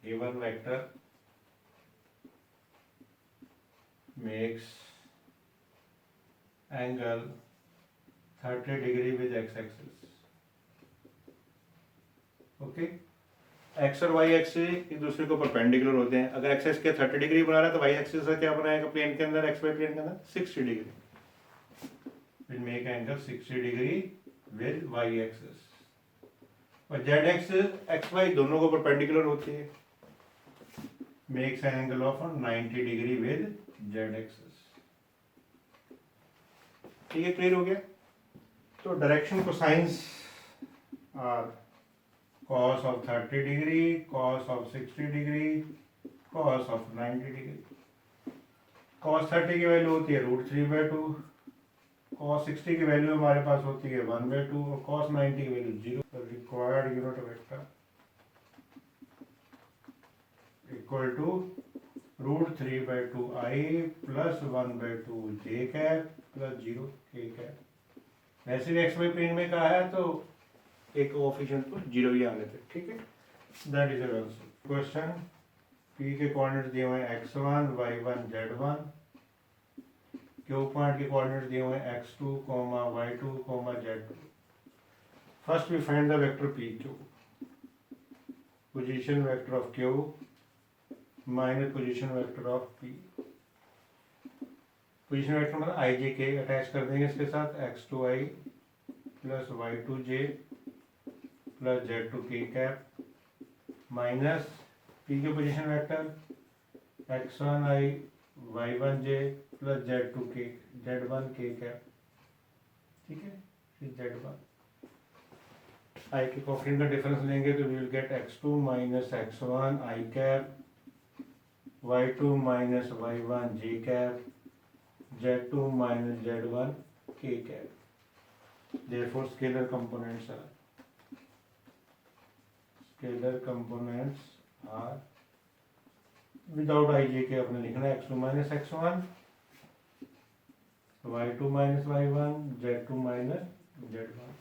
given vector makes angle 30 degree with x-axis. Okay, x और Y axis एक दूसरे को परपेंडिकुलर होते हैं. अगर एक्स एक्स के 30 डिग्री बना रहा है तो वाई एक्सिस का क्या बनाएगा प्लेन के अंदर, एक्स वाई प्लेन के अंदर 60 degree. Will make angle 60 degree with Y axis. और जेड एक्सिस एक्स वाई दोनों को परपेंडिकुलर होती है, makes angle of 90 degree with Z axis. ठीक है, क्लियर हो गया. तो direction cosines are cos of 30 degree, cos of 60 degree, cos of 90 degree. cos 30 की वैल्यू होती है √3/2, cos 60 की वैल्यू हमारे पास होती है 1/2 और cos 90 की value 0. Required unit vector equal to √3/2i plus 1/2 j cap plus 0 k cap. वैसे भी एक्स वाई प्लेन में कहा है तो एक कोएफिशिएंट को 0 ही आने थे. ठीक है, that is answer. Question P के कोऑर्डिनेट्स दिए हुए हैं x1 y1 z1. Q point के कोऑर्डिनेट्स दिए हुए हैं x2, y2, z2. First we find the vector pq. Position vector of q minus position vector of p. Position vector मतलब i j k attach कर देंगे इसके साथ, x2i plus y2j plus z2k cap minus p के position vector x1i y1j plus z1k cap. ठीक है, फिर z1 i के कोएफिशिएंट का डिफरेंस लेंगे तो we will get x2 minus x1 i cap, y2 minus y1 j cap, z2 minus z1 k cap. Therefore scalar components are without ijk अपने लिखना है x2 minus x1, y2 minus y1, z2 minus z1.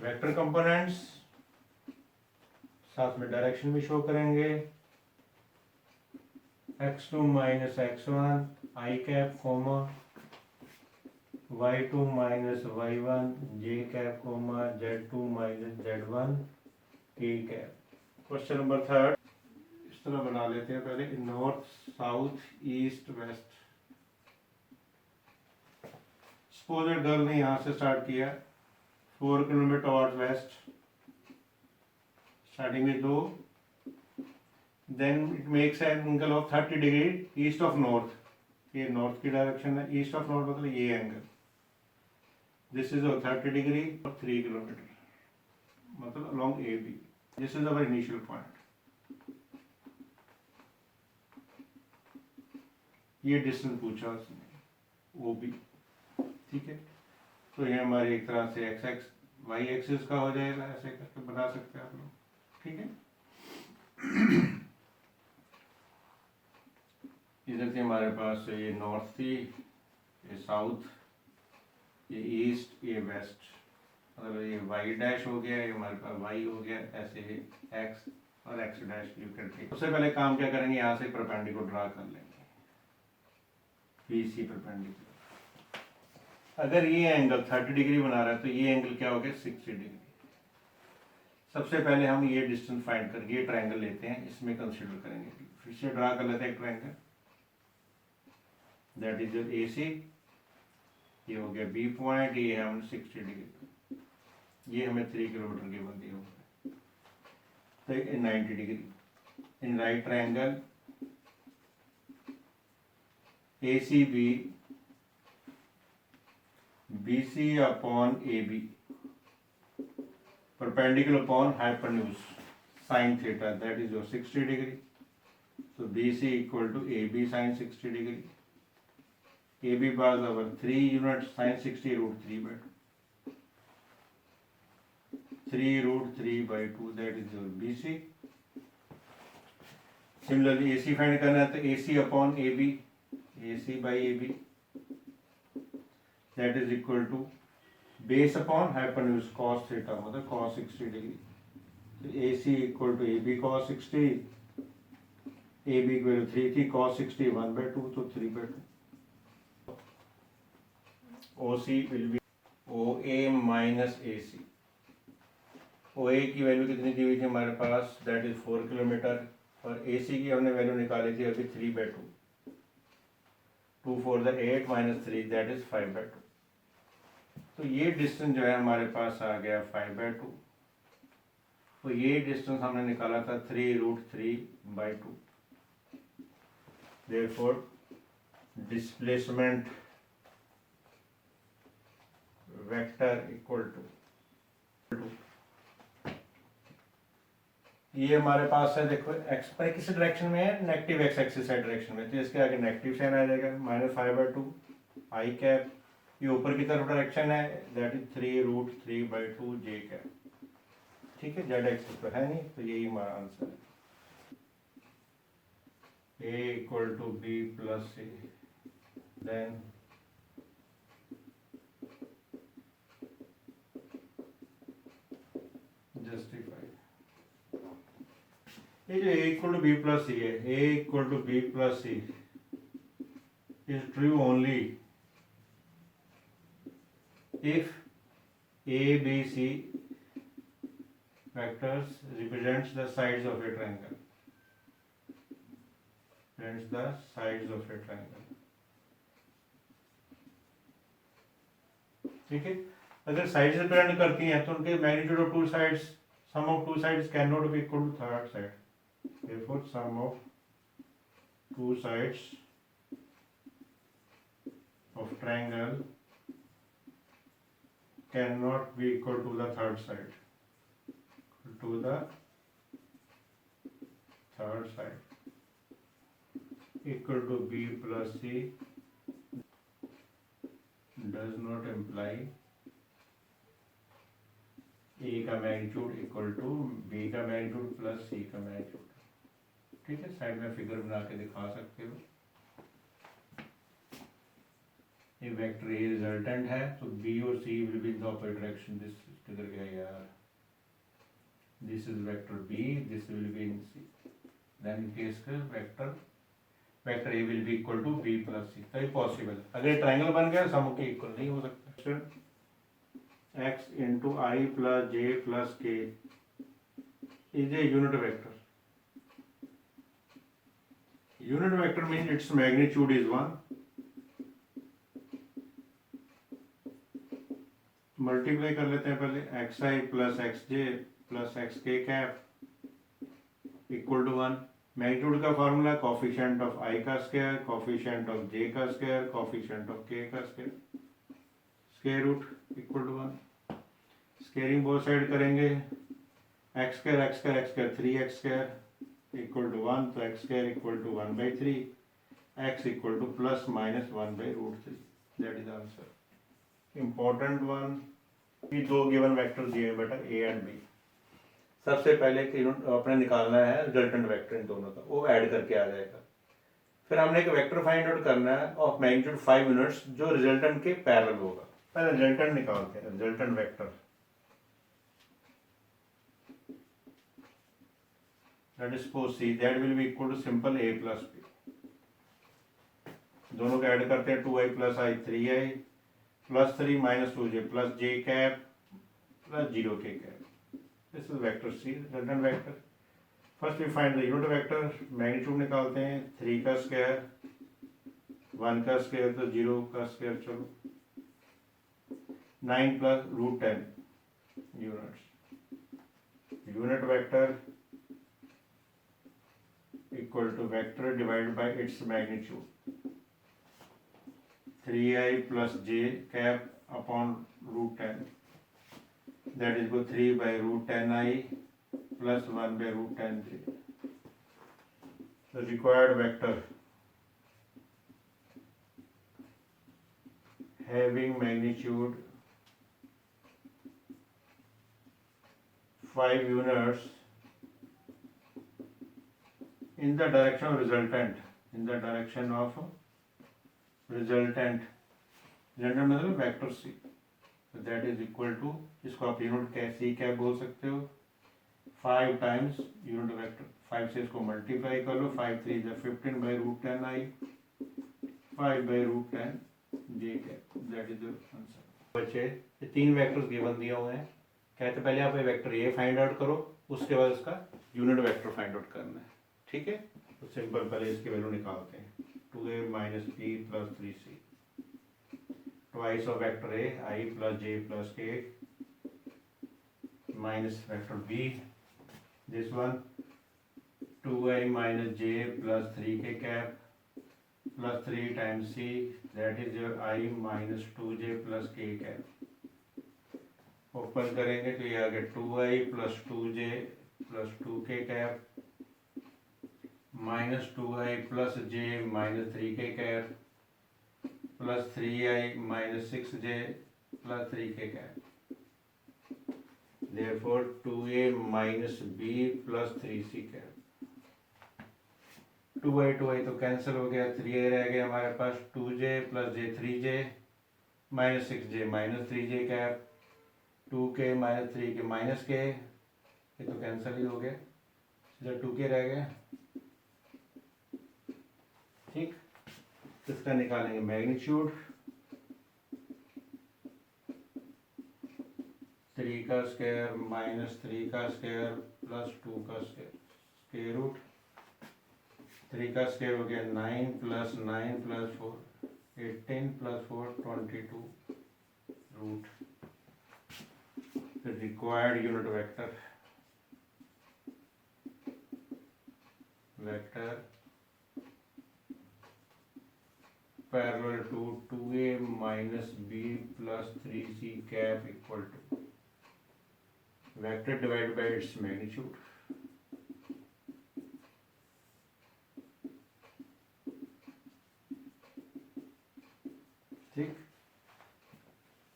Vector components साथ में direction भी show करेंगे. x2 minus x1 i cap comma, y2 minus y1 j cap comma, z2 minus z1 k cap. Question number 3 इस तरह बना लेते हैं. पहले north south east west. Suppose girl ने यहाँ से स्टार्ट किया 4 किलोमीटर टॉवर्ड वेस्ट, स्टार्टिंग में 2, then it makes angle of 30 degree east of north. ये नॉर्थ की डायरेक्शन है, ईस्ट ऑफ नॉर्थ मतलब ये एंगल. दिस इज 30 डिग्री और 3 किलोमीटर मतलब along AB. This is our initial point. ये डिस्टेंस पूछा उसने OB. ठीक है, तो ये हमारी एक तरह से एक्स एक्स वाई एक्सिस का हो जाएगा. ऐसे करके बना सकते हैं आप लोग. ठीक है, इधर से हमारे पास ये नॉर्थ थी, ये साउथ, ये ईस्ट, ये वेस्ट. मतलब ये वाई डैश हो गया, ये हमारे पास वाई हो गया. ऐसे एक्स और X dash you can take. सबसे पहले काम क्या करेंगे, यहाँ से परपेंडिकुलर ड्रा कर लेंगे. BC perpendicular. अगर ये एंगल 30 डिग्री बना रहा है तो ये एंगल क्या हो गया 60 डिग्री. सबसे पहले हम ये डिस्टेंस फाइंड करके ये ट्रायंगल लेते हैं, इसमें कंसीडर करेंगे. फिर से ड्रा कर लेते हैं एक triangle. That is your AC. ये हो गया B पॉइंट, ये हम 60 डिग्री, ये हमें 3 किलोमीटर की बनती हो गई. तो 90 degree in right triangle ACB BC upon AB perpendicular upon hypotenuse sin theta, that is your 60 degree. So BC equal to AB sin 60 degree. AB was our 3 units sin 60 √3/2. 3 √3/2, that is your BC. Similarly AC find करना है तो AC upon AB, AC by AB, that is equal to base upon hypotenuse cos theta मतलब cos 60 degree. So AC equal to AB cos 60 A B की value 3 थी, cos 60 1/2 तो 3/2। O C will be O A minus A C. O A की value कितनी दी हुई थी हमारे पास, that is 4 kilometre, और ए सी की हमने वैल्यू निकाली थी अभी 3/2। 2 4 द 8 माइनस 3 दैट इज 5/2। तो ये डिस्टेंस जो है हमारे पास आ गया 5/2। तो ये डिस्टेंस हमने निकाला था 3√3/2। Therefore displacement vector equal to, ये हमारे पास है, देखो एक्स पर किस डायरेक्शन में है, नेगेटिव एक्स एक्सिस डायरेक्शन में, तो इसके आगे नेगेटिव साइन आ जाएगा, -5/2 आई कैप। ये ऊपर की तरफ डायरेक्शन है, दैट इज 3√3/2 जे कैप। ठीक है, जेड एक्सिस पर है नहीं, तो यही हमारा आंसर है। A equal to B plus C, then justify. ये जो A equal to B plus C है, A equal to B plus C is true only if A, B, C vectors represents the sides of a triangle. Represents the sides of a triangle. ठीक है, अगर sides represent करती हैं तो उनके magnitude of two sides, sum of two sides can not be equal to third side. Therefore, sum of two sides of triangle cannot be equal to the third side. To the third side equal to B plus C does not imply A का magnitude equal to B का magnitude plus C का magnitude. ठीक है, side में figure बना के दिखा सकते हो। ये वेक्टर ए रिजल्टेंट है, तो बी और C will be in the opposite direction. This किधर गया यार, this is vector B, this will be in C, then in case का vector A will be equal to B plus C. तो ये possible, अगर triangle बन गया सम के इक्वल नहीं हो सकता। एक्स इंटू आई प्लस जे प्लस के is a unit vector. Unit vector mean its magnitude is 1। Multiply कर लेते हैं पहले, एक्स आई प्लस एक्स जे प्लस एक्स के कैप इक्वल टू 1। मैग्नीट्यूड का फॉर्मूला कॉफिशिएंट ऑफ आई का स्क्वायर, कॉफिशिएंट ऑफ जे का स्क्वायर, कॉफिशिएंट ऑफ के का square, square root equal to 1। Squaring both side करेंगे, X square X square X square 3x square equal to 1, तो X square equal to 1/3, X equal to plus minus 1/√3। That is answer. Important one, ये दो given vector दिए बेटा A and B. सबसे पहले अपने निकालना है रिजल्टेंट वेक्टर इन दोनों का, वो ऐड करके आ जाएगा। फिर हमने एक वेक्टर फाइंड आउट करना है ऑफ मैग्नीट्यूड 5 यूनिट्स जो रिजल्टेंट के पैरेलल होगा। पहले रिजल्टेंट निकालते हैं, resultant vector that is suppose C, that will be equal to simple A plus B. दोनों को ऐड करते हैं, 2i plus i 3i plus 3 minus 2j plus j cap plus 0 k cap. This is vector C, resultant vector. First we find the unit vector, magnitude निकालते हैं, 3 का square 1 का square तो 0 का स्क्वायर, चलो 9 plus √10 units. Unit vector equal to vector divided by its magnitude, 3i plus j cap upon √10, that is equal 3 by √10i plus 1 by √10j. The required vector having magnitude 5 units in the direction of resultant, in the direction of resultant, resultant मतलब vector C, that is equal to, इसको आप unit C cap बोल सकते हो, 5 times unit vector 5 से इसको multiply कर लो, 5 3 = 15 by root 10 i, 5 by root 10 j cap, that is the answer. बच्चे ये 3 वेक्टर्स गिवन दिए हुए हैं, कहते पहले आप ये वेक्टर ए फाइंड आउट करो, उसके बाद उसका यूनिट वेक्टर फाइंड आउट करना है, ठीक है। तो सिंपल पहले इसकी वैल्यू निकालते हैं, 2a minus b plus 3c, twice of vector A I plus J plus K minus vector b, this one 2i minus j plus 3k cap plus 3 times c, that is your i minus 2j plus k cap. Open करेंगे तो ये आ गया 2i plus 2j plus 2k cap minus 2i plus j minus 3k cap plus 3i minus 6j plus 3k cap, therefore 2a minus b plus 3c cap. 2i तो cancel हो गया, 3a रह गया हमारे पास, 2j plus j 3j minus 6j minus 3j cap, 2k minus 3k minus k, ये तो cancel ही हो गया, सीधा 2k रह गया, ठीक। इसका निकालेंगे मैग्नीट्यूड, 3 का स्क्वायर माइनस 3 का स्क्वायर प्लस 2 का स्क्वायर, स्क्वायर रूट 3 का स्क्वायर हो गया 9 plus 9 plus 4 18 plus 4 22 root, required unit vector, vector parallel to 2a minus b plus 3c cap equal to vector divided by its magnitude, ठीक।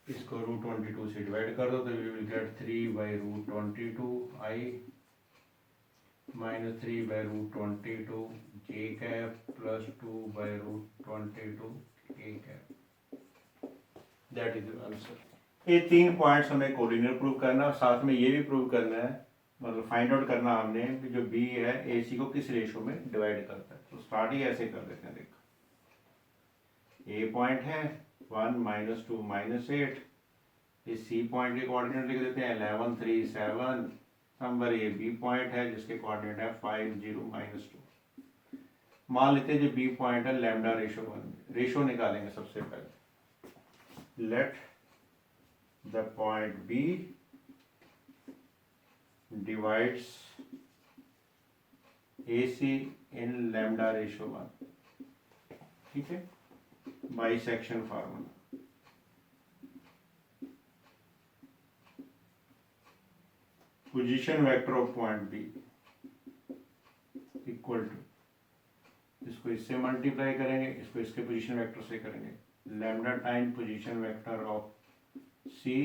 इसको root 22 से divide कर दो तो we will get 3 by root 22 i minus 3 by root 22 j cap plus 2 by root 22 k cap, that is the answer. ये 3 points हमें collinear prove करना है और साथ में ये भी प्रूव करना है, मतलब फाइंड आउट करना हमने कि जो बी है ए सी को किस रेशो में डिवाइड करता है। तो स्टार्ट ही ऐसे कर देते हैं, देखो ए पॉइंट है 1 माइनस 2 माइनस 8, इस सी पॉइंट के कोऑर्डिनेट लिख देते हैं 11 3 7, नंबर ए बी पॉइंट है जिसके कोऑर्डिनेट है 5 0 माइनस 2। मान लेते हैं जो बी पॉइंट है लैम्डा रेशो 1, रेशो निकालेंगे सबसे पहले, let the point B divides A C in lambda ratio 1, ठीक है, by section formula. Position vector of point B equal to, इसको इससे मल्टीप्लाई करेंगे, इसको इसके पोजीशन वेक्टर से करेंगे, lambda time position vector of C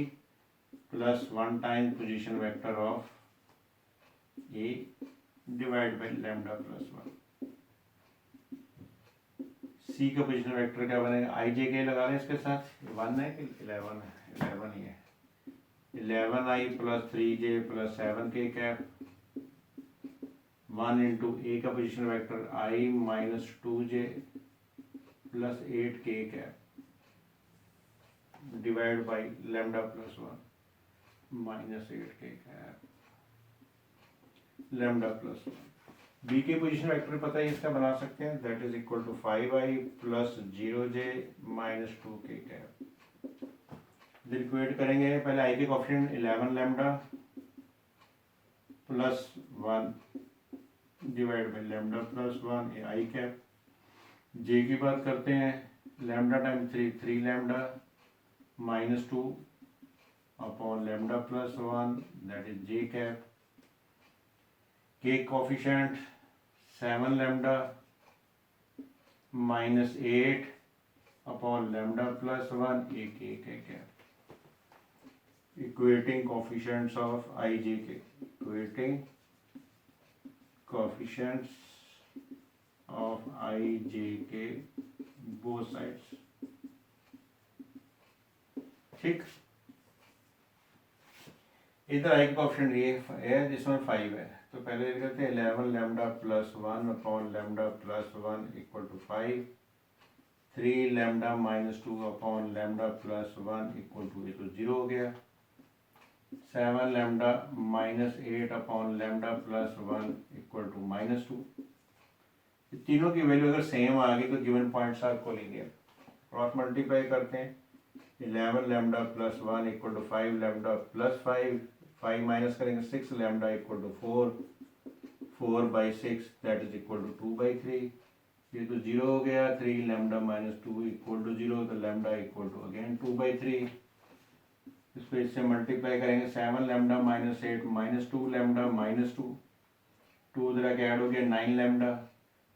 plus 1 time position vector of A divide by lambda plus 1। C का पोजीशन वेक्टर क्या बनेगा, आई जे के लगा लें इसके साथ, 1 है कि 11 है, 11 ही है, 11i plus 3j plus 7k cap 1 into A का position vector i minus 2j plus 8k cap divide by lambda plus 1 minus 8k cap lambda plus 1। B के पोजिशन वेक्टर पता है, इसका बना सकते हैं, that is equal to 5i plus 0j minus 2k cap. Equate करेंगे, पहले I के coefficient 11 lambda plus 1 divide by lambda plus 1 ये आई कैप। जे की बात करते हैं, lambda times 3 lambda minus 2 upon lambda plus 1 that is J cap. K coefficient 7 lambda minus 8 upon lambda plus 1 a K cap. Equating coefficients of ijk, equating coefficients of ijk both sides, ठीक। इधर आई का option ये है जिसमें 5 है, तो पहले लिख लेते हैं 11 lambda plus 1 upon lambda plus 1 equal to 5, 3 lambda minus 2 upon lambda plus 1 equal to, ये तो 0 हो गया। 7 lambda minus 8 upon lambda plus 1 equal to -2। तीनों की वैल्यू अगर सेम आ गई तो given points are collinear. Cross multiply करते हैं, 11 lambda plus 1 equal to 5 lambda plus 5, 5 minus करेंगे 6 lambda equal to 4, 4/6 that is equal to 2/3। ये तो 0 हो गया। 3 लैम्डा माइनस 2 इक्वल टू 0, तो लैम्डा इक्वल टू अगेन 2/3। इसको इससे मल्टीप्लाई करेंगे, 7 lambda minus 8 minus 2 lambda minus 2, 2 इधर के ऐड हो गया 9 लैम्डा,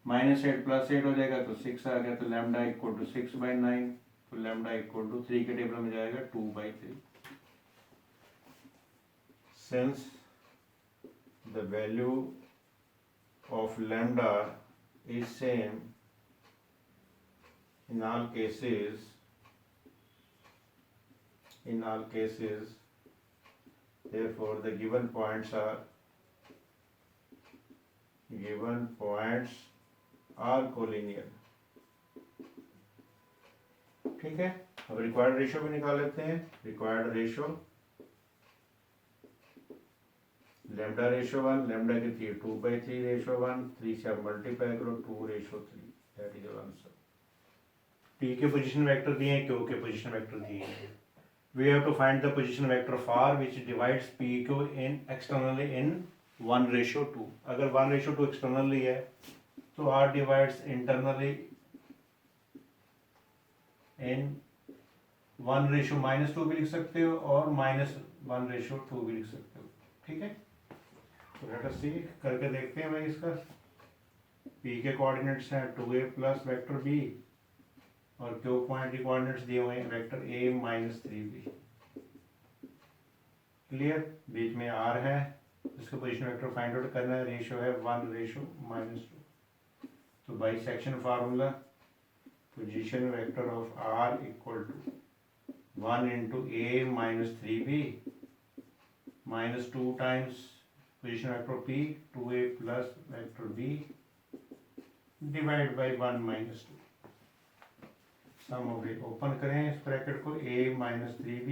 -8 + 8 हो जाएगा तो 6 आ गया, तो लैम्डा इक्वल टू 6/9, तो लैम्डा इक्वल टू 3 के टेबल में जाएगा 2/3। Since the value of lambda is same in all cases, therefore the given points are collinear। ठीक है, अब रिक्वायर्ड रेशियो भी निकाल लेते हैं। Required ratio lambda ratio 1, lambda की थी 2/3 रेशियो 1, 3 से आप मल्टीप्लाई करो 2/3, that is your answer. P के पोजीशन वेक्टर दिए हैं, Q के पोजीशन वेक्टर दिए हैं। We have to find the position vector of R which divides PQ in externally in 1:2। अगर 1:2 externally है तो R divides internally in 1:-2 भी लिख सकते हो और -1:2 भी लिख सकते हो। ठीक है, तो लेट अस सी, करके देखते हैं भाई इसका। P के कोऑर्डिनेट्स हैं 2a प्लस वेक्टर B और Q पॉइंट के कोऑर्डिनेट्स दिए हुए हैं वेक्टर a -3b। क्लियर, बीच में R है, इसका पोजीशन वेक्टर फाइंड आउट करना है। रेशियो है 1:-2। तो by section formula, position vector of R equal to 1 into a -3b -2 times position vector P 2a plus vector B divide by 1 - 2। Sum हो गई, open करें इस ब्रैकेट को, a -3b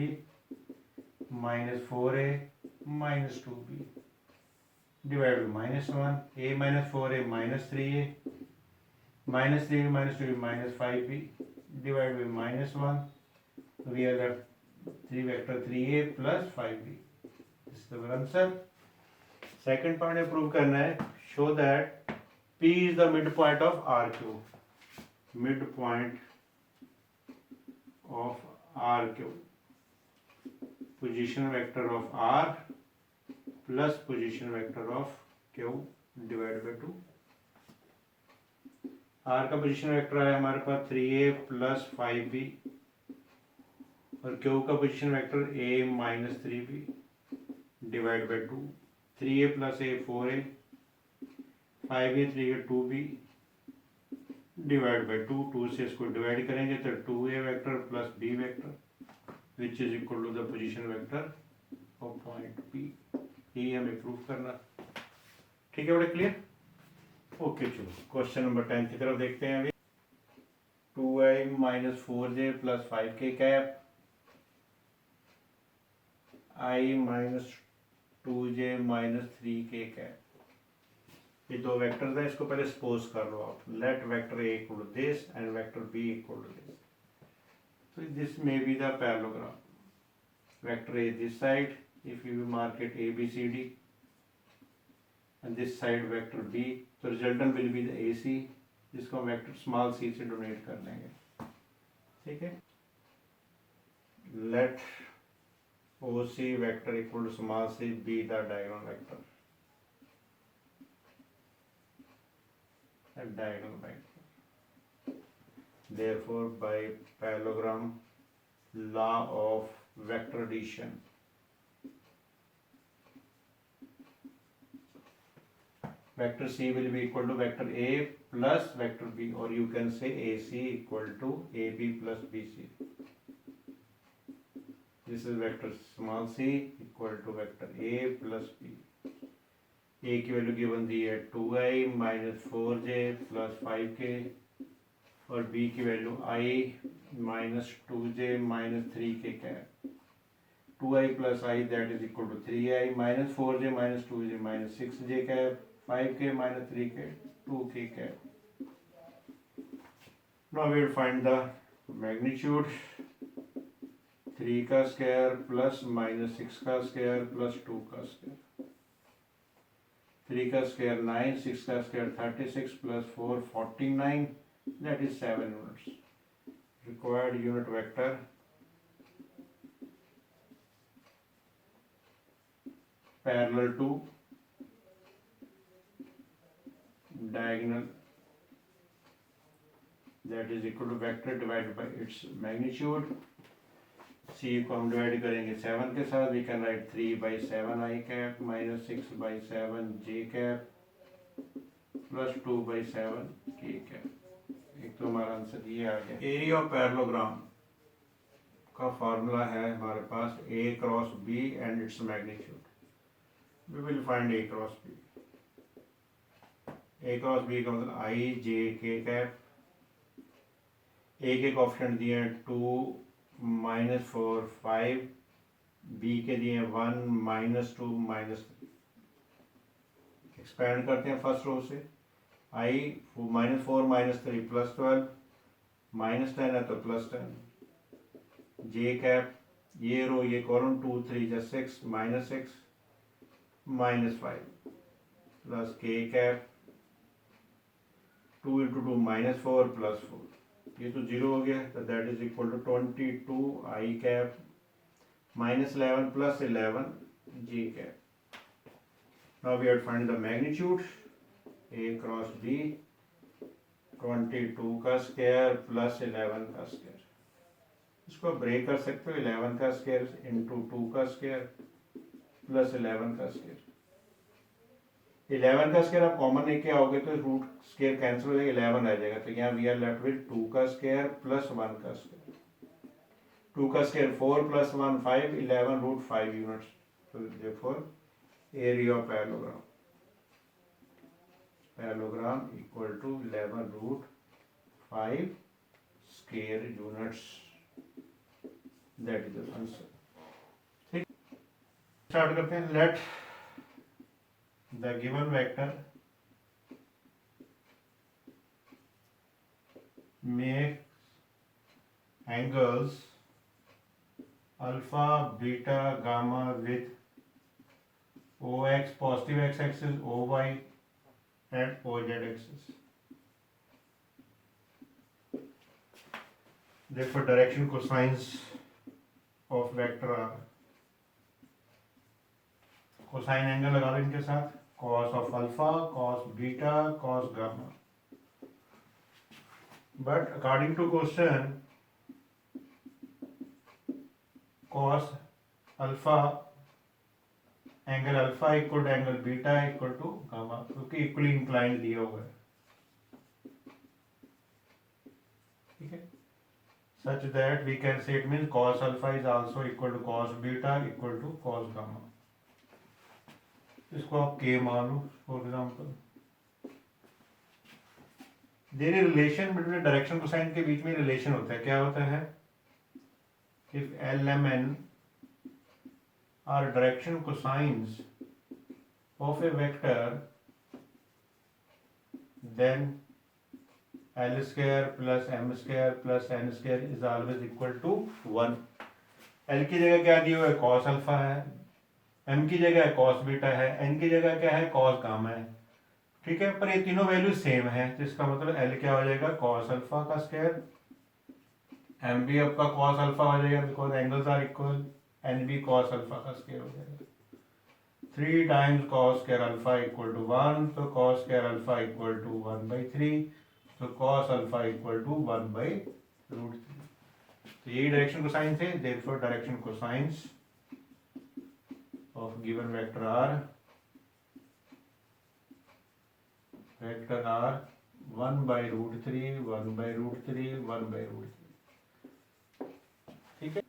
-4a -2b divide by -1, a -4a -3a -3b -2b -5b divide by -1, we are left 3 vector 3a plus 5b। This is the answer. Second part में prove करना है, show that P is the mid point of RQ। Mid point of RQ, position vector of R plus position vector of Q divided by 2। R का position vector है हमारे पास 3a plus 5b और Q का position vector a -3b divide by 2। 3a plus a 4a, 5a 3a 2b divide by 2। 2 से इसको divide करेंगे तो 2a vector plus b vector which is equal to the position vector of point P। यही हमें proof करना। ठीक है, बड़े क्लियर। ओके, चलो क्वेश्चन नंबर 10 की तरफ देखते हैं। अभी 2i - 4j plus 5k cap i - 2j - 3k cap, ये दो वेक्टर्स हैं, इसको पहले सपोज कर लो आप। Let vector A equal to this and vector B equal to this, so this may be the parallelogram। Vector A this side, if you mark it A B C D, and this side vector B, so resultant will be the AC, जिसको हम vector small c से denote कर लेंगे। ठीक है, let OC vector equal to small c be the diagonal vector, a diagonal vector। Therefore by parallelogram law of vector addition, vector C will be equal to vector A plus vector B, or you can say AC equal to AB plus BC। This is vector small c equal to vector A plus B ए की value given the है 2i minus 4j plus 5k और B की value i minus 2j minus 3k cap 2i plus i that is equal to 3i minus 4j minus 2j minus 6j cap 5k minus 3k 2k cap. Now we will find the magnitude 3 का square plus minus 6 का square plus 2 का square. 3 का square 9, 6 का square 36 plus 4 49 that is 7 units. Required unit vector parallel to diagonal that is equal to vector divided by its magnitude. C को हम divide करेंगे 7 के साथ. We can write 3 by 7 I cap minus 6 by 7 J cap plus 2 by 7 K cap. एक तो हमारा answer ये आ गया. एरिया ऑफ पैरेललोग्राम का फार्मूला है हमारे पास A cross B and its magnitude. We will find A cross B. A cross B का मतलब I J K cap. A के कोएफिशिएंट दिए हैं 2 माइनस 4 5, B के दिए 1 माइनस 2 माइनस 3. एक्सपेंड करते हैं फर्स्ट रो से. I minus 4 minus 3 plus 12 minus 10 है तो प्लस 10. J कैप ये रो ये कॉलम 2 3 जा 6 minus 6 minus 5 plus K cap 2 into 2 minus 4 plus 4. ये तो जीरो हो गया तो that is equal to 22 I cap minus 11 plus 11 J cap. Now we have find the magnitude A cross B 22 का square plus 11 का square. इसको break कर सकते हो 11 का स्क्वायर इंटू 2 का स्क्वायर प्लस 11 का स्क्वायर. 11 का स्क्वायर आप कॉमन लेके आओगे तो रूट स्क्वायर कैंसिल हो जाएगा 11 आ जाएगा. तो यहाँ वी आर लेफ्ट विद 2 का स्क्वायर प्लस 1 का स्क्वायर. 2 का स्क्वायर 4 प्लस 1 5 11 रूट 5 यूनिट्स. तो therefore area of parallelogram equal to 11 root 5 square units. That is the answer. ठीक, स्टार्ट करते हैं. Let the given vector makes angles alpha, beta, gamma with OX positive x axis, OY and OZ axis. Therefore direction cosines of vector are cosine angle लगा लो इनके साथ. cos of alpha, cos beta, cos gamma. But according to question, cos alpha angle alpha equal to angle beta equal to gamma क्योंकि equally inclined दिया हुआ है. ठीक है. Such that we can say it means cos alpha is also equal to cos beta equal to cos gamma. इसको आप K मान लो for example. There is relation between direction cosine के बीच में रिलेशन होता है. क्या होता है? If LMN are direction cosines of a vector then L square plus M square plus N square is always equal to 1. L की जगह क्या दिया हुआ है? cos अल्फा है. M की जगह cos बीटा है. N की जगह क्या है? cos गामा है. ठीक है. पर ये तीनों वैल्यू सेम है तो इसका मतलब L क्या हो जाएगा? cos अल्फा का स्क्वायर. M भी आपका cos अल्फा हो जाएगा because angles are equal. N भी cos अल्फा का स्क्वायर हो जाएगा. 3 times cos square alpha equal to 1 तो cos square alpha equal to 1/3 तो cos अल्फा इक्वल टू 1/√3. तो यही डायरेक्शन कोसाइन थे. Therefore direction cosines of given vector are 1/√3 1/√3 1/√3. ठीक है.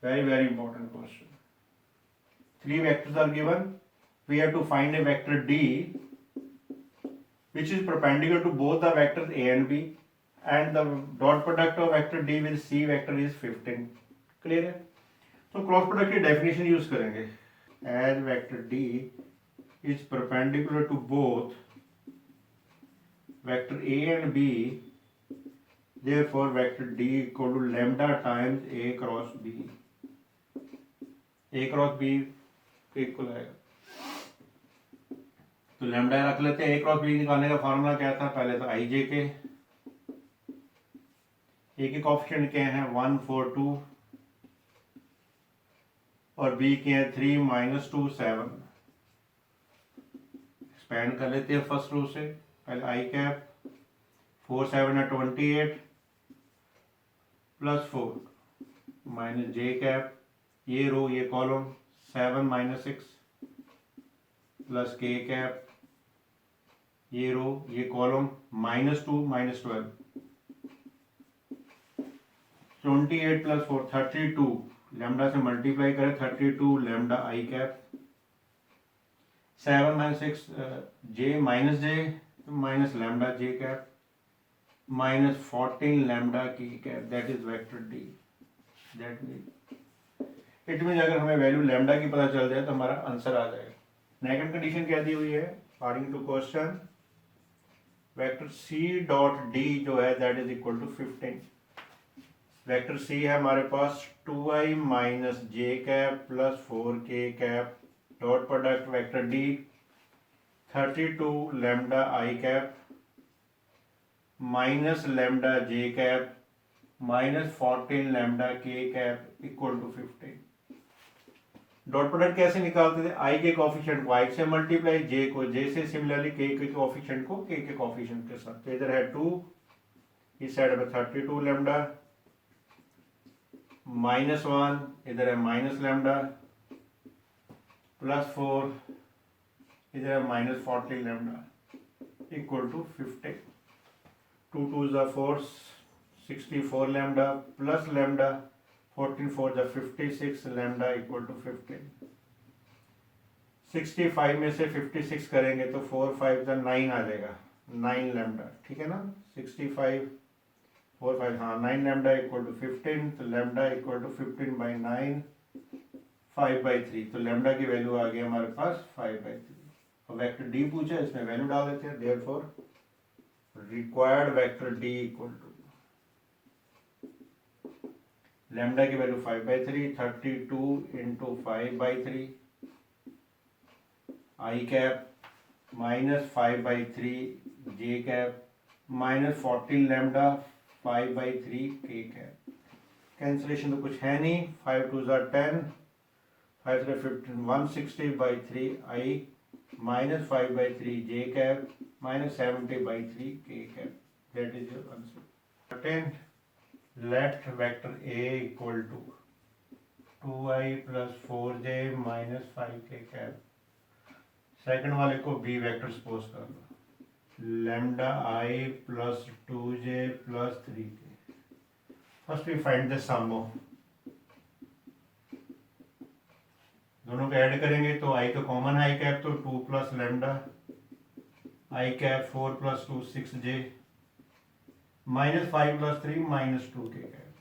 very important question. 3 vectors are given we have to find a vector D which is perpendicular to both the vectors A and B, and the dot product of vector D with C vector is 15. Clear है? तो cross product की definition use करेंगे. As vector D is perpendicular to both vector A and B, therefore vector D equal to lambda times A cross B. A cross B equal आएगा. तो lambda रख लेते हैं. ए cross B निकालने का formula क्या था? पहले तो आई जे के, ए के कोएफिशिएंट क्या हैं? 1 4 2 और बी के हैं 3 -2 7. एक्सपेंड कर लेते हैं फर्स्ट रो से. पहले आई कैप 4 7 है 28 प्लस 4 माइनस जे कैप, ये रो ये कॉलम 7 -6 प्लस के कैप, ये रो ये कॉलम -2 -12. 28 प्लस 4 32. लैम्डा से मल्टीप्लाई करें 32 lambda I cap. 7 -6 J minus J minus lambda J cap -14 lambda की cap. That is vector D. That mean it mean अगर हमें वैल्यू लैम्डा की पता चल जाए तो हमारा आंसर आ जाएगा. नेगेटिव कंडीशन क्या दी हुई है? According to question vector C dot D जो है that is equal to 15. Vector C है हमारे पास 2i माइनस जे कैप प्लस 4k cap dot product vector D 32 lambda I cap minus lambda J cap -14 lambda K cap equal to 15. Dot product कैसे निकालते थे? आई के कोएफिशिएंट को आई से मल्टीप्लाई, जे को जे से, सिमिलरली के कोएफिशिएंट को के कोएफिशिएंट के साथ. तो इधर है 2, इस साइड में 32 लैम्डा -1, इधर है माइनस लैम्डा प्लस 4, इधर है -14 lambda equal to 15. 2 2 is 4 64 lambda plus lambda 14 4 जा 56 लैम्डा इक्वल टू 15. 65 में से 56 करेंगे तो 4 5 जा 9 आ जाएगा. 9 लैम्डा. ठीक है ना? 65 4 5 हाँ 9 लैम्डा इक्वल टू 15. तो लैम्डा इक्वल टू 15/9 5/3. तो लैम्डा की वैल्यू आ गई हमारे पास 5/3. और वेक्टर डी पूछा है, इसमें वैल्यू डाल देते हैं. Therefore required vector d equal to lambda की value 5/3 32 into 5/3 i cap -5/3 j cap -14 lambda 5/3 k cap. Cancellation तो कुछ है नहीं. 5 2 ज़ा 10 5 3 15 160/3 आई -5/3 जे कैप -70/3 के cap. That is your answer. 10 let vector A equal to 2i plus 4j minus 5k cap. Second वाले को B vector suppose कर लो. Lambda i plus 2j plus 3k. First we find the sum of. दोनों को add करेंगे तो i तो common है, i कैप तो 2 plus lambda i cap 4 plus 2 6j -5 + 3 -2 k cap.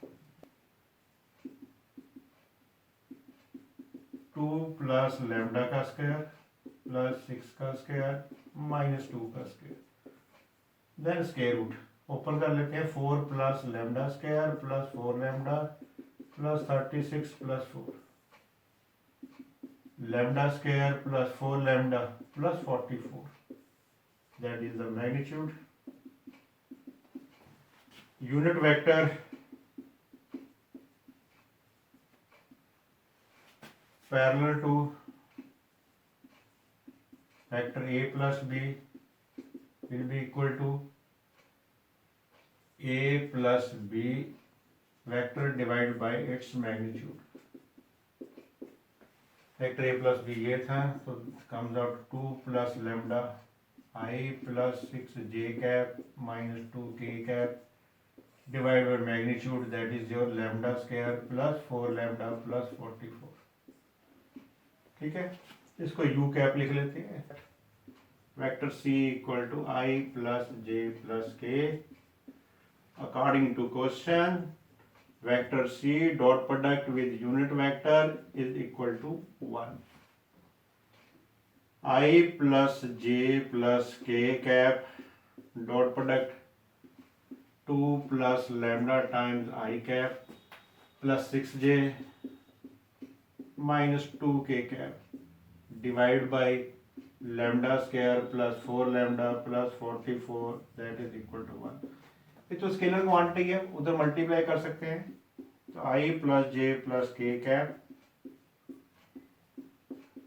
2 plus lambda का स्क्वायर प्लस 6 का स्क्वायर -2 का square. Then square root open कर लेते हैं. 4 plus lambda square plus 4 lambda plus 36 plus 4 lambda square plus 4 lambda plus 44. That is the magnitude. Unit vector parallel to vector A plus B will be equal to A plus B vector divided by its magnitude. Vector A plus B ये था तो comes out 2 plus lambda I plus 6j cap minus 2k cap divided by magnitude, that is your lambda square plus 4 lambda plus 44. ठीक है. इसको you cap लिख लेते हैं। Vector C equal to I plus J plus K according to question vector C dot product with unit vector is equal to 1। I plus J plus के cap dot product 2 plus lambda times I cap plus 6j minus 2k cap divide by lambda square plus 4 lambda plus 44 that is equal to 1। ये तो scalar quantity है, उधर multiply कर सकते हैं। तो i plus J plus के cap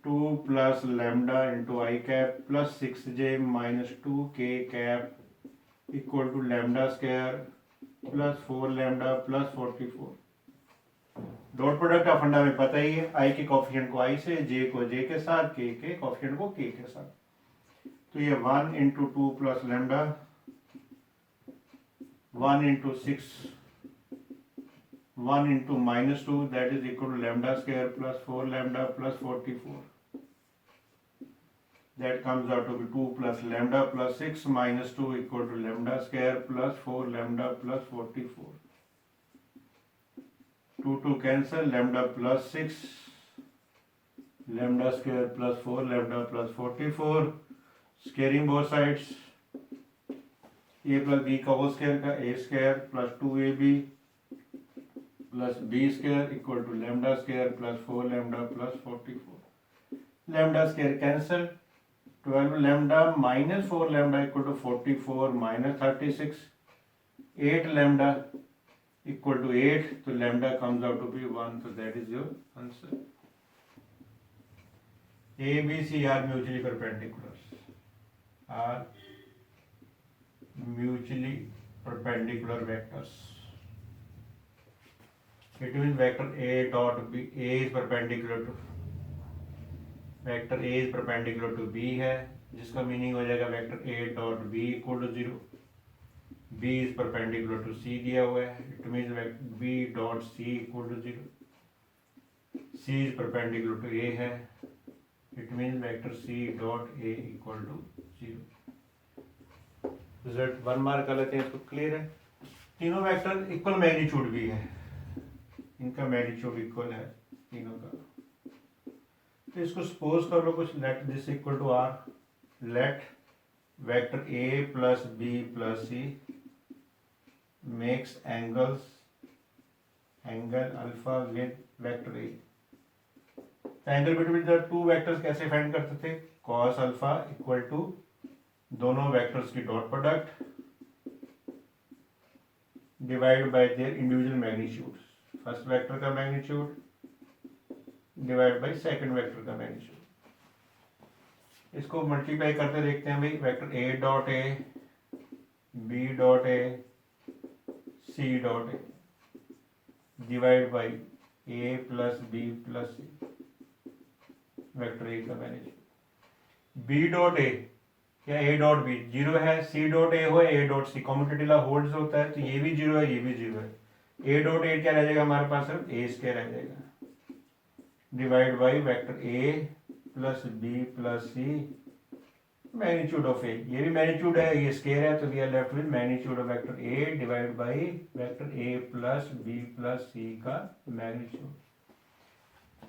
2 plus lambda into i cap plus 6j minus 2k cap equal to lambda square plus 4 lambda plus 44। Dot product का फंडा में पता ही है, आई के कॉफिशिएंट को आई से, जे को जे के साथ, के कॉफिशिएंट को के साथ। तो ये 1 into 2 plus lambda 1 into 6 1 into minus 2 that is equal to lambda square plus 4 lambda plus 44 that comes out to be 2 plus lambda plus 6 minus 2 equal to lambda square plus 4 lambda plus 44। 2 cancel, lambda plus 6 lambda square plus 4 lambda plus 44 squaring both sides a plus b का whole square का a square plus 2ab plus b square equal to lambda square plus 4 lambda plus 44। Lambda square cancel, 12 lambda minus 4 lambda equal to 44 minus 36, 8 lambda equal to 8, so lambda comes out to be 1, so that is your answer। A, B, C are mutually perpendicular, are mutually perpendicular vectors। It means vector A dot B, A is perpendicular to vector A is perpendicular to B है, जिसका meaning हो जाएगा vector A dot B equal to 0। B is perpendicular to C दिया हुआ है, it means B dot C equal to 0। C is perpendicular to A है, it means vector C dot A equal to 0। Result 1 mark कर लेते हैं, इसको clear है। तीनों वेक्टर इक्वल मैग्नीट्यूड भी है, इनका मैग्नीट्यूड इक्वल है तीनों का। तो इसको सपोज कर लो कुछ, let this equal to R, let vector A plus B plus C makes angle alpha with vector A. Angle between the two vectors कैसे फाइंड करते थे? कॉस अल्फा इक्वल टू दोनों वेक्टर्स की dot product divide by their individual magnitude. First vector का magnitude divide by second vector का magnitude. इसको multiply करते देखते हैं भाई, vector A dot A, B dot A, C dot A divide by a plus B plus c, vector ए का magnitude. B dot ए या ए dot B 0 है, सी डॉट ए हो, a dot c commutative holds होता है, तो ये भी 0 है, ये भी 0 है। ए डॉट ए क्या रह जाएगा हमारे पास, सिर्फ ए स्क्वायर रह जाएगा, divide by vector A plus B plus C magnitude of A. ये भी मैग्नीट्यूड है, ये स्क्वायर है, तो we are left with magnitude of vector A divide by vector A plus B plus C का मैग्नीट्यूड।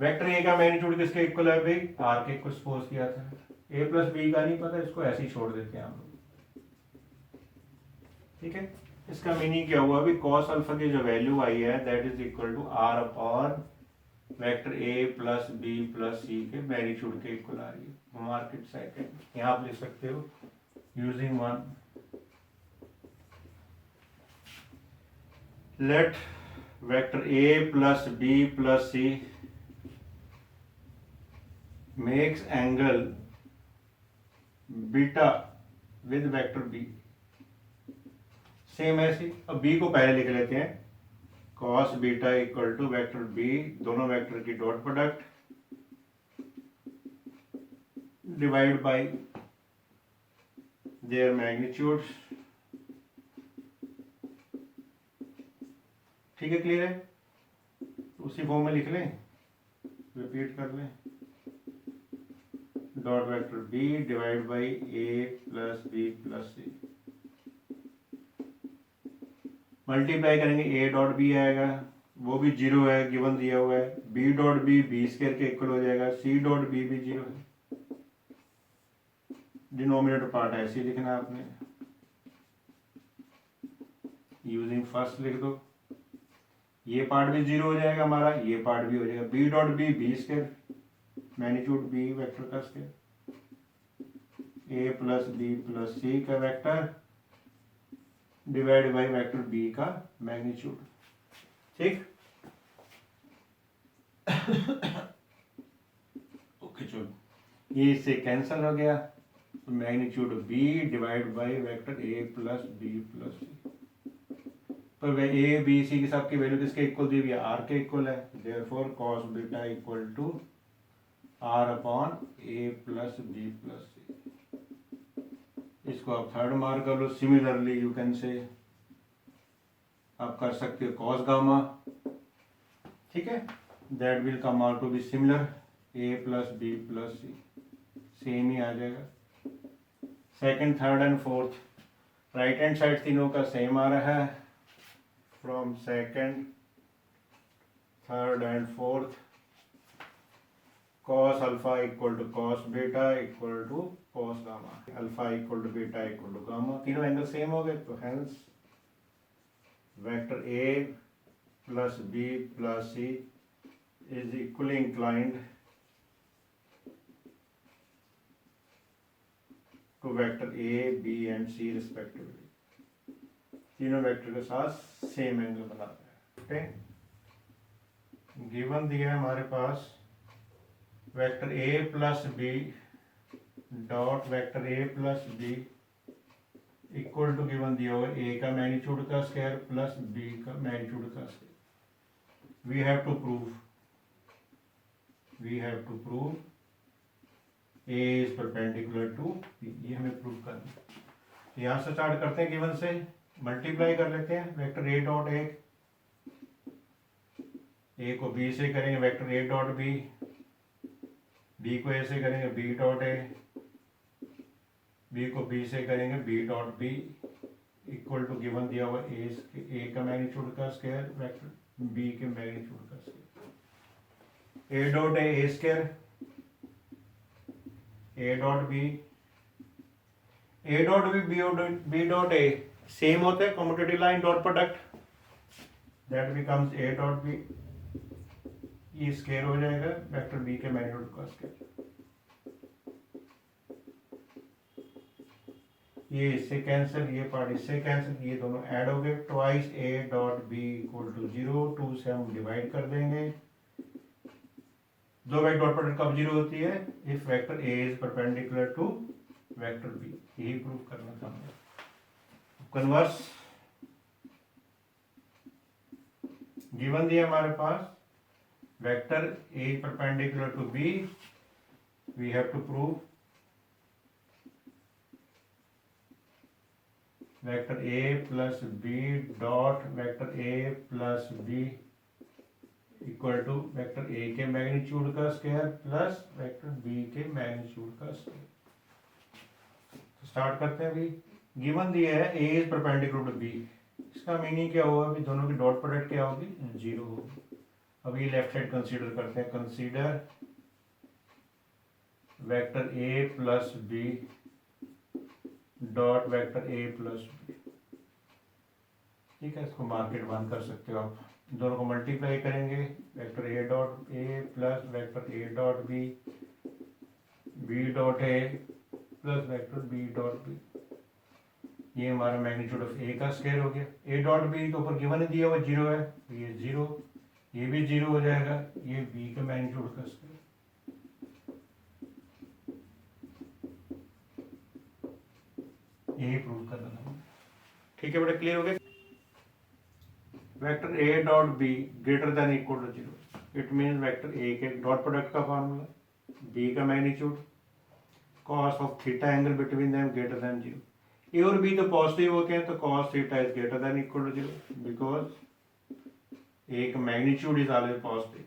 वेक्टर ए का magnitude किसके equal है भाई? आर के, कुछ सपोज किया था। ए प्लस बी का नहीं पता, इसको ऐसे ही छोड़ देते हैं हम लोग, ठीक है। इसका मीनिंग क्या हुआ अभी, कॉस अल्फा की जो वैल्यू आई है that is equal to R upon vector A plus B plus C के मैग्नीट्यूड के इक्वल आ रही है। मार्क इट सेकंड, यहाँ आप लिख सकते हो using 1, let vector A plus B plus C makes angle beta with vector b. Same ऐसे, अब बी को पहले लिख लेते हैं, cos beta equal to vector b, दोनों वेक्टर की dot product divide by their magnitude. ठीक है, क्लियर है? उसी फॉर्म में लिख लें, रिपीट कर लें। Dot vector b divide by a plus B plus c. Multiply करेंगे ए डॉट बी आएगा, वो भी जीरो है, गिवन दिया हुआ है। B dot B B square के इक्वल हो जाएगा, सी डॉट बी भी जीरो है। डिनोमिनेटर पार्ट ऐसे ही लिखना आपने, यूजिंग फर्स्ट लिख दो। ये पार्ट भी जीरो हो जाएगा हमारा, ये पार्ट भी हो जाएगा। B dot B B square, magnitude B vector का square, A plus B plus C का vector divide by vector B का मैग्नीट्यूड। ठीक ओके चलो, ये इससे कैंसिल हो गया, तो magnitude B divide by vector A plus B plus C. तो वे ए बी सी की सबकी वैल्यू किसके इक्वल दी हुई है, आर के इक्वल है। Therefore cos beta equal to R upon A plus B plus C. इसको आप थर्ड मार्क कर लो। सिमिलरली यू कैन से, आप कर सकते हो कॉस गामा, ठीक है, that will come out to be similar, A plus B plus C, same ही आ जाएगा। Second, third and fourth right hand side तीनों का सेम आ रहा है। From second, third and fourth, cos alpha equal to cos beta equal to cos gamma, alpha equal to beta equal to gamma, तीनों angle same हो गए। तो hence vector A plus B plus C is equally inclined to vector a b and c respectively. तीनों vector के साथ same angle बनाते हैं। Okay, given दिया है हमारे पास vector A plus B dot vector A plus B equal to given दिया हुआ ए का मैग्नीट्यूड का स्क्वायर प्लस बी का मैग्नीट्यूड का square. We have to prove A is perpendicular to B, ये हमें प्रूव करना है। यहाँ से स्टार्ट करते हैं, गिवन से मल्टीप्लाई कर लेते हैं। वेक्टर ए डॉट ए को बी से करेंगे, वेक्टर ए डॉट बी, बी को ए से करेंगे बी डॉट ए, बी को बी से करेंगे b dot B equal to given दिया हुआ ए का मैग्नीट्यूड का स्क्वायर वेक्टर बी के मैग्नीट्यूड का square. A dot a square, a dot b, a dot b dot a same होता है, commutative line dot product, that becomes a dot b, ये square हो जाएगा वेक्टर बी के magnitude का square. ये इससे कैंसिल, ये पार्ट इससे कैंसिल, ये दोनों ऐड हो गए। Twice a dot B equal to 0, 2 से हम डिवाइड कर देंगे। दो वेक्टर डॉट प्रोडक्ट कब जीरो होती है, if vector A is perpendicular to vector b. यही प्रूव करना था हमें। कन्वर्स गिवन दिया हमारे पास vector A perpendicular to B, we have to prove vector A plus B dot vector A plus B equal to vector A के magnitude का square plus vector B के मैग्नीट्यूड का स्क्वायर। स्टार्ट करते हैं। अभी गिवन दिया है A is perpendicular to B, इसका मीनिंग क्या होगा, अभी दोनों की डॉट प्रोडक्ट क्या होगी, जीरो होगी। अभी लेफ्ट साइड कंसीडर करते हैं। कंसीडर वेक्टर ए प्लस बी डॉट वेक्टर ए प्लस बी, ठीक है, इसको मार्केट वन कर सकते हो आप। दोनों को मल्टीप्लाई करेंगे, वेक्टर ए डॉट ए प्लस वेक्टर ए डॉट बी, बी डॉट ए plus vector b dot b, ये हमारा मैग्नीट्यूड ऑफ ए का स्क्वायर हो गया। ए डॉट बी के ऊपर गिवन दिया हुआ जीरो है, तो ये जीरो, ये भी जीरो हो जाएगा, ये बी का मैग्नीट्यूड का स्क्वायर। यही प्रूव करना था, ठीक है बेटा, क्लियर हो गया। Vector A dot B greater than equal to zero, it mean vector A के डॉट प्रोडक्ट का फार्मूला, बी का magnitude, cos of theta angle between them greater than zero. A और बी तो पॉजिटिव होते हैं, तो cos theta is greater than equal to zero, because एक magnitude is always positive.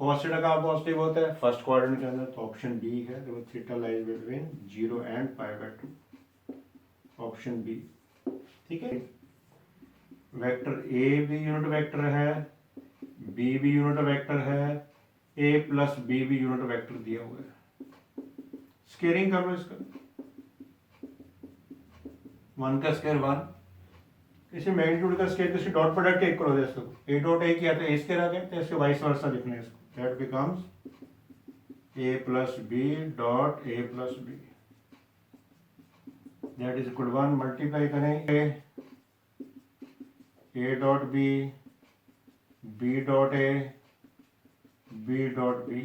Cos theta कहाँ positive होता है? फर्स्ट क्वाड्रेंट के अंदर, तो ऑप्शन बी है। देखो theta lies between 0 and π/2, option B. ठीक है, वेक्टर ए भी यूनिट वेक्टर है, बी भी यूनिट वेक्टर है, ए प्लस बी भी यूनिट वेक्टर दिया हुआ है। स्केयरिंग कर लो इसका, 1 का स्केयर 1, इसे मैग्नीट्यूड का स्केयर किसी डॉट प्रोडक्ट के इक्वल हो जाए। इसको ए डॉट ए किया तो ए स्केयर आ गया, तो इसके वाइस वर्सा लिखना है इसको। That becomes A plus B dot A plus B, that is equal 1। Multiply करेंगे ए dot B, B dot A, B dot B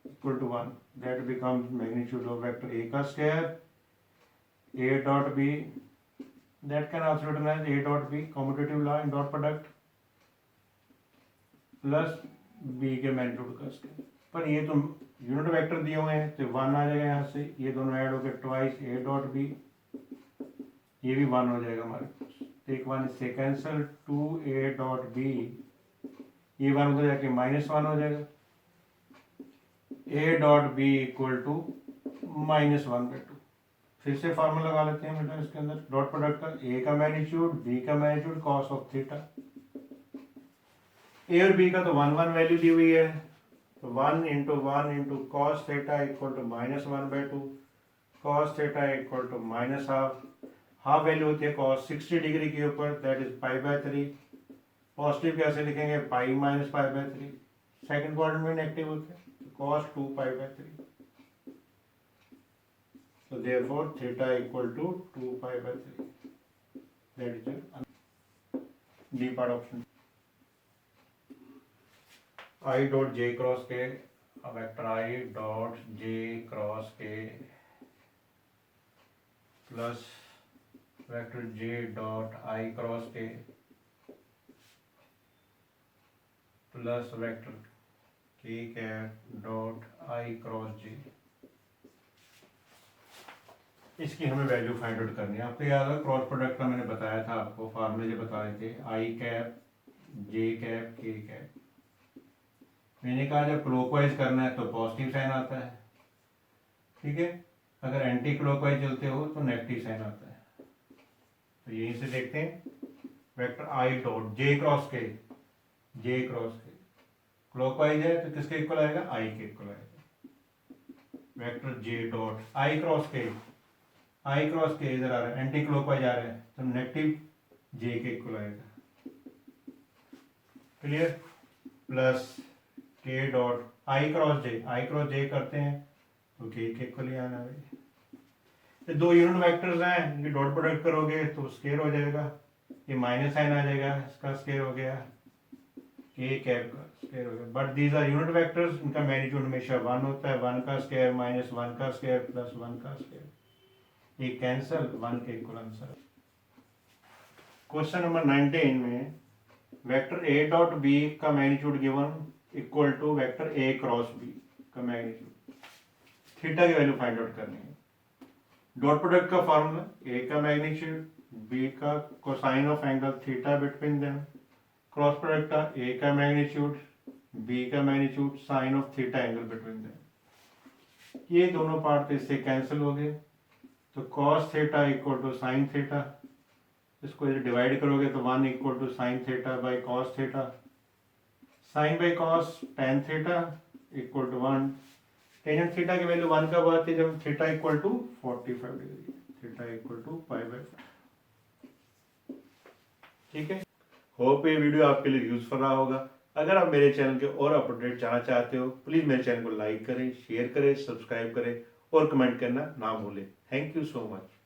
equal to 1, that becomes magnitude of vector ए का square A dot B, that can also written as a dot b, commutative law in dot product, plus b के magnitude का square. पर ये तो unit vector दिए हुए हैं, तो 1 आ जाएगा यहाँ से, ये दोनों ऐड होकर ट्वाइस ए डॉट बी, ये भी 1 हो जाएगा हमारे पास। तो एक 1 इससे कैंसिल, 2a डॉट बी, ये 1 उधर जाके -1 हो जाएगा। a dot B equal to -1/2। फिर से फार्मूला लगा लेते हैं बेटा इसके अंदर डॉट प्रोडक्ट का, ए का मैग्नीट्यूड, बी का मैग्नीट्यूड, कॉस ऑफ थीटा। ए और बी का तो 1 वैल्यू दी हुई है, तो 1 into 1 into cos theta equal to -1/2, cos theta equal to -half. Half value होती है कॉस 60 डिग्री के ऊपर, दैट इज π/3। पॉजिटिव कैसे लिखेंगे? Pi minus π/3। सेकंड क्वाड्रेंट में नेगेटिव होते हैं, तो cos 2π/3। So therefore theta equal to 2π/3. That is the D part option. I dot j cross k, a vector I dot j cross k plus vector j dot I cross k plus vector k cap dot I cross j। इसकी हमें value find out करनी है। आपको याद है cross product का मैंने बताया था, आपको फार्मूले जो बताए थे, आई कैप, जे कैप, के कैप। मैंने कहा जब क्लॉकवाइज करना है तो पॉजिटिव साइन आता है, ठीक है, अगर एंटी क्लॉकवाइज चलते हो तो नेगेटिव साइन आता है। तो यहीं से देखते हैं vector I dot J cross के, जे क्रॉस के क्लॉकवाइज है तो किसके इक्वल आएगा? आई के इक्वल आएगा। Vector J dot I cross के, आई क्रॉस के इधर आ रहा है, एंटी क्लॉकवाइज आ रहा है, तो नेगेटिव जे के इक्वल आएगा। क्लियर? प्लस के डॉट आई क्रॉस जे करते हैं तो के इक्वल ही आना है। ये दो यूनिट वेक्टर्स हैं, इनके डॉट प्रोडक्ट करोगे तो स्केयर हो जाएगा, ये माइनस साइन आ जाएगा, इसका स्केयर हो गया, के कैप का स्केयर हो गया। But these are unit vectors, इनका मैग्नीट्यूड हमेशा 1 होता है, 1 का स्केयर माइनस 1 का स्केयर प्लस 1 का स्केयर, ये कैंसल, 1 के इक्वल आंसर। क्वेश्चन नंबर 19 में वेक्टर ए डॉट बी का magnitude given equal to vector a cross b का मैग्नीट्यूड, थीटा की वैल्यू फाइंड आउट करनी है। डॉट प्रोडक्ट का फॉर्मूला, ए का मैग्नीट्यूड, बी का cosine of angle theta between them, cross product का ए का मैग्नीट्यूड, बी का magnitude, sine of theta angle between them. ये दोनों पार्ट इससे कैंसिल हो गए, तो cos theta equal to sine theta, इसको डिवाइड करोगे तो 1 equal to sine theta by cos theta, sine by cos tan theta equal to 1। Tangent theta की वैल्यू 1 कब आती है? जब थीटा equal to 45 degree, theta equal to π/4। ठीक है, होप ये वीडियो आपके लिए यूजफुल रहा होगा। अगर आप मेरे चैनल के और अपडेट जानना चाहते हो, प्लीज मेरे चैनल को लाइक करें, शेयर करें, सब्सक्राइब करें और कमेंट करना ना भूलें। Thank you so much.